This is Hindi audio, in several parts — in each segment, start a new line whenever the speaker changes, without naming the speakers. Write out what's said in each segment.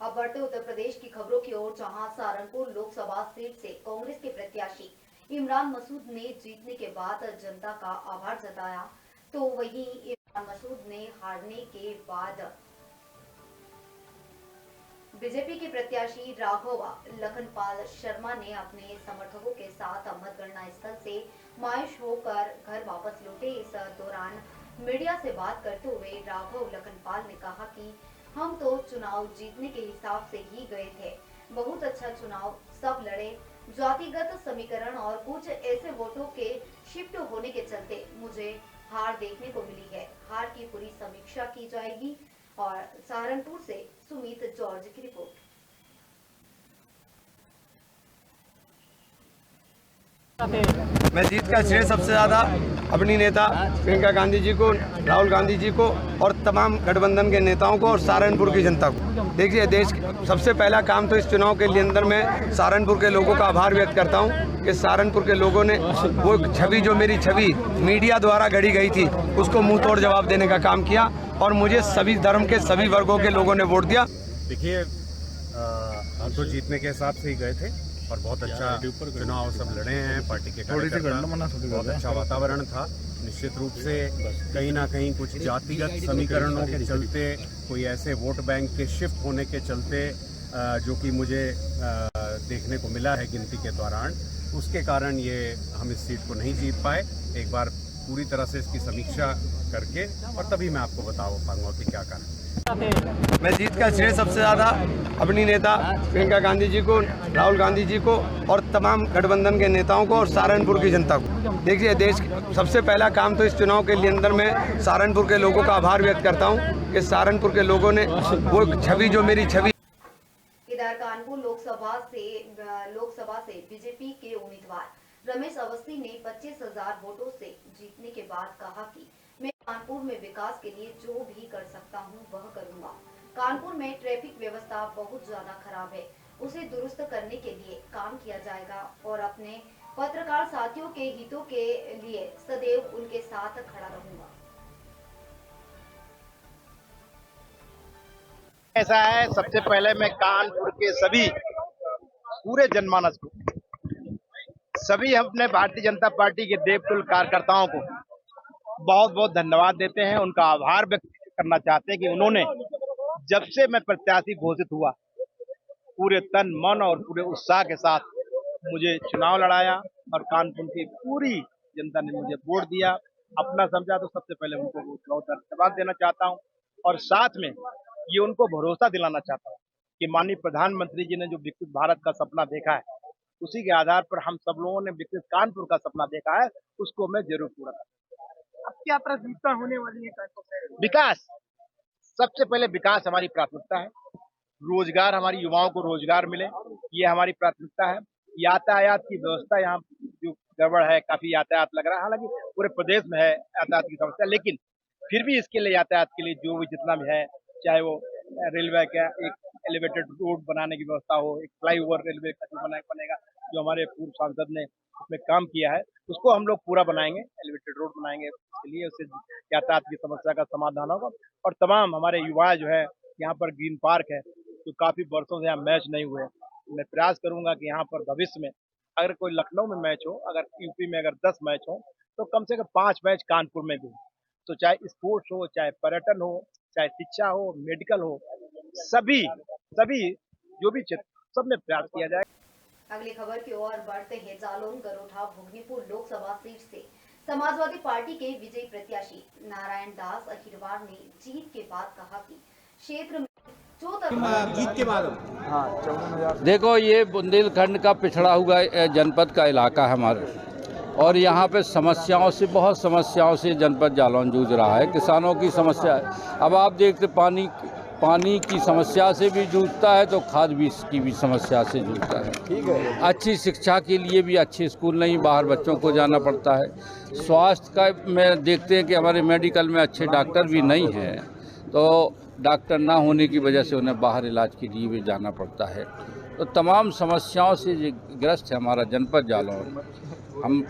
अब बढ़ते उत्तर प्रदेश की खबरों की ओर, जहां सहारनपुर लोकसभा सीट से कांग्रेस के प्रत्याशी इमरान मसूद ने जीतने के बाद जनता का आभार जताया, तो वहीं इमरान मसूद ने हारने के बाद बीजेपी के प्रत्याशी राघव लखनपाल शर्मा ने अपने समर्थकों के साथ मतगणना स्थल से मायूस होकर घर वापस लौटे। इस दौरान मीडिया से बात करते हुए राघव लखनपाल ने कहा कि हम तो चुनाव जीतने के हिसाब से ही गए थे, बहुत अच्छा चुनाव सब लड़े, जातिगत समीकरण और कुछ ऐसे वोटों के शिफ्ट होने के चलते मुझे हार देखने को मिली है। हार की पूरी समीक्षा की जाएगी। और सहारनपुर से सुमित जॉर्ज की रिपोर्ट।
मैं जीत का श्रेय सबसे ज़्यादा अपनी नेता प्रियंका गांधी जी को, राहुल गांधी जी को और तमाम गठबंधन के नेताओं को और सहारनपुर की जनता को। देखिए, देश सबसे पहला काम तो इस चुनाव के लिए अंदर मैं सहारनपुर के लोगों का आभार व्यक्त करता हूं कि सहारनपुर के लोगों ने वो छवि, जो मेरी छवि मीडिया द्वारा गढ़ी गई थी, उसको मुंह तोड़ जवाब देने का काम किया और मुझे सभी धर्म के सभी वर्गों के लोगों ने वोट दिया।
देखिए, हम तो जीतने के हिसाब से ही गए थे और बहुत अच्छा चुनाव सब लड़े हैं। पार्टी के कार्यकर्ता, बहुत अच्छा वातावरण था। निश्चित रूप से कहीं ना कहीं कुछ जातिगत समीकरणों के चलते, कोई ऐसे वोट बैंक के शिफ्ट होने के चलते जो कि मुझे देखने को मिला है गिनती के दौरान, उसके कारण ये हम इस सीट को नहीं जीत पाए। एक बार पूरी तरह से इसकी समीक्षा करके और तभी मैं आपको बता पाऊंगा कि क्या कारण।
मैं जीत का श्रेय सबसे ज़्यादा अपनी नेता प्रियंका गांधी जी को, राहुल गांधी जी को और तमाम गठबंधन के नेताओं को और सहारनपुर की जनता को। देखिए, देश सबसे पहला काम तो इस चुनाव के लिए अंदर मैं सहारनपुर के लोगों का आभार व्यक्त करता हूं कि सहारनपुर के लोगों ने वो छवि, जो मेरी छवि।
इधर कानपुर लोकसभा से बीजेपी के उम्मीदवार रमेश अवस्थी ने 25,000 वोटों से जीतने के बाद कहा कि मैं कानपुर में विकास के लिए जो भी कर सकता हूं वह करूंगा। कानपुर में ट्रैफिक व्यवस्था बहुत ज्यादा खराब है, उसे दुरुस्त करने के लिए काम किया जाएगा और अपने पत्रकार साथियों के हितों के लिए सदैव उनके साथ खड़ा रहूंगा।
ऐसा है, सबसे पहले मैं कानपुर के सभी पूरे जनमानस को, सभी अपने भारतीय जनता पार्टी के देवतुल्य कार्यकर्ताओं को बहुत बहुत धन्यवाद देते हैं। उनका आभार व्यक्त करना चाहते हैं कि उन्होंने जब से मैं प्रत्याशी घोषित हुआ, पूरे तन मन और पूरे उत्साह के साथ मुझे चुनाव लड़ाया और कानपुर की पूरी जनता ने मुझे वोट दिया, अपना समझा। तो सबसे पहले उनको बहुत धन्यवाद देना चाहता हूं और साथ में ये उनको भरोसा दिलाना चाहता हूं कि माननीय प्रधानमंत्री जी ने जो विकसित भारत का सपना देखा है, उसी के आधार पर हम सब लोगों ने विकसित कानपुर का सपना देखा है, उसको मैं जरूर पूरा करूंगा।
अब क्या प्राथमिकता होने वाली है?
विकास, सबसे पहले विकास हमारी प्राथमिकता है। रोजगार, हमारी युवाओं को रोजगार मिले, ये हमारी प्राथमिकता है। यातायात की व्यवस्था यहाँ जो गड़बड़ है, काफी यातायात लग रहा है, हालांकि पूरे प्रदेश में है यातायात की समस्या, लेकिन फिर भी इसके लिए यातायात के लिए जो भी जितना भी है, चाहे वो रेलवे का एक एलिवेटेड रोड बनाने की व्यवस्था हो, एक फ्लाईओवर रेलवे का जो बनेगा, जो हमारे पूर्व सांसद ने उसमें काम किया है, उसको हम लोग पूरा बनाएंगे, एलिवेटेड रोड बनाएंगे। इसके लिए उससे यातायात की समस्या का समाधान होगा। और तमाम हमारे युवा जो है, यहाँ पर ग्रीन पार्क है, जो काफी वर्षों से यहाँ मैच नहीं हुए, मैं प्रयास करूंगा कि यहाँ पर भविष्य में अगर कोई लखनऊ में मैच हो, अगर यूपी में अगर 10 मैच हो, तो कम से कम 5 मैच कानपुर में भी हो। तो चाहे स्पोर्ट्स हो, चाहे पर्यटन हो, चाहे शिक्षा हो, मेडिकल हो, सभी जो भी क्षेत्र, सब में प्रयास किया जाए।
अगली खबर की ओर बढ़ते हैं। जालौन गरोठा भोगनीपुर लोकसभा सीट से समाजवादी पार्टी के विजयी प्रत्याशी नारायण दास अहिरवार ने जीत के बाद कहा कि क्षेत्र में जीत के बाद
देखो, ये बुंदेलखंड का पिछड़ा हुआ जनपद का इलाका है हमारे, और यहाँ पे बहुत समस्याओं से जनपद जालौन जूझ रहा है। किसानों की समस्या है, अब आप देखते पानी की समस्या से भी जूझता है, तो खाद बीज की भी समस्या से जूझता है। ठीक है, अच्छी शिक्षा के लिए भी अच्छे स्कूल नहीं, बाहर बच्चों को जाना पड़ता है। स्वास्थ्य का में देखते हैं कि हमारे मेडिकल में अच्छे डॉक्टर भी नहीं हैं, तो डॉक्टर ना होने की वजह से उन्हें बाहर इलाज के लिए भी जाना पड़ता है। तो तमाम समस्याओं से ग्रस्त है हमारा जनपद जालौन। हम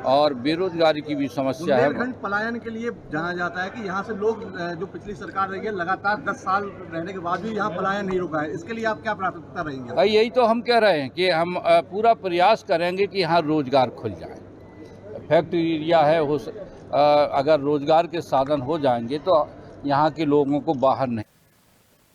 और बेरोजगारी की भी समस्या है।
बुंदेलखंड पलायन के लिए जाना जाता है कि यहाँ से लोग जो पिछली सरकार रही है लगातार 10 साल रहने के बाद भी यहाँ पलायन नहीं रुका है, इसके लिए आप क्या प्राथमिकता रहेंगे?
भाई यही तो हम कह रहे हैं कि हम पूरा प्रयास करेंगे कि यहाँ रोजगार खुल जाए। फैक्ट्री एरिया है, अगर रोजगार के साधन हो जाएंगे तो यहाँ के लोगों को बाहर नहीं।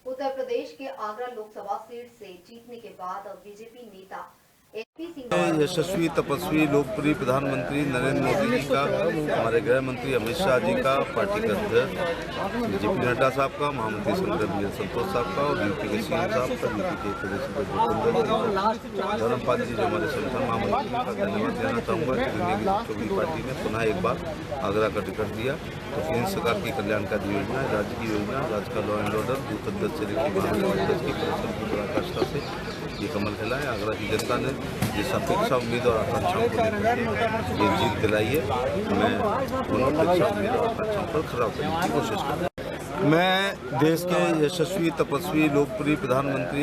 उत्तर प्रदेश के आगरा लोकसभा सीट से जीतने के बाद बीजेपी नेता एपी सिंह
यशस्वी तपस्वी लोकप्रिय प्रधानमंत्री नरेंद्र मोदी जी का, हमारे गृह मंत्री अमित शाह जी का, पार्टी के अध्यक्ष जेपी नड्डा साहब का, महामंत्री शंकर संतोष साहब का और यूपी के सीएम साहब का, यूपी के प्रदेश अध्यक्ष धर्मपाल जी जो हमारे संगठन महामंत्री का धन्यवाद देना चाहूँगा कि उन्होंने पार्टी में पुनः एक बार आगरा का टिकट दिया। तो केंद्र सरकार की कल्याणकारी योजना, राज्य की योजना, राज्य का लॉ एंड ऑर्डर, बूथ अध्यक्ष से लेकर महामंत्री की परिश्रम की पराकाष्ठा से ये कमल खिला है। आगरा की जनता ने जिस अपेक्षा उम्मीद और आकांक्षाओं को लेकर ये जीत दिलाई है, मैं उन अपेक्षा उम्मीद और आकांक्षाओं पर खरा उतरने की कोशिश करूँगा। मैं देश के यशस्वी तपस्वी लोकप्रिय प्रधानमंत्री